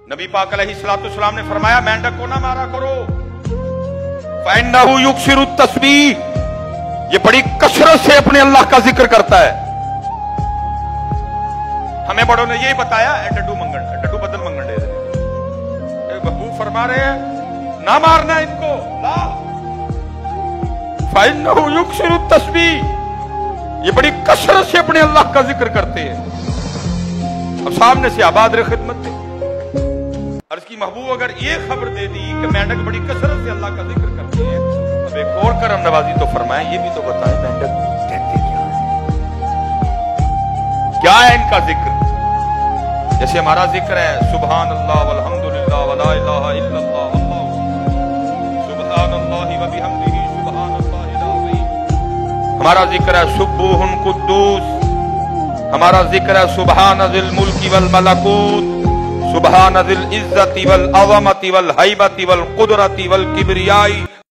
नबी पाक अलैहिस्सलाम ने फरमाया मेंढक को ना मारा करो, फ़इन्नहु युक्सिरु तस्बीह, ये बड़ी कसरत से अपने अल्लाह का जिक्र करता है। हमें बड़ों ने यही बताया, डड्डू बदल मंगन दे रहे, महबूब फरमा रहे हैं ना मारना इनको, ला फ़इन्नहु युक्सिरु तस्बीह, ये बड़ी कसरत से अपने अल्लाह का जिक्र करते हैं। अब सामने से आबाद खिदमत थे, अर्ज की महबूब अगर ये खबर दे दी कि मेंढक बड़ी कसरत से अल्लाह का जिक्र करते हैं, अब एक और करम नवाजी तो फरमाए, ये भी तो बताएं मेंढक कहते क्या है इनका जिक्र। जैसे हमारा जिक्र है सुबहान अल्लाह वल्हम्दुलिल्लाह वला इलाहा इल्लल्लाह सुबहान अल्लाहि व बिहम्दिही सुबहान अल्लाहिल अज़ीम। हमारा जिक्र है सुब्बूहुन कुद्दूस, हमारा जिक्र है सुबहान ज़िल मुल्की वल मलकूत, सुबहान ज़िल इज़्ज़ति वल अज़मति वल हैबति वल कुदरति वल किब्रियाई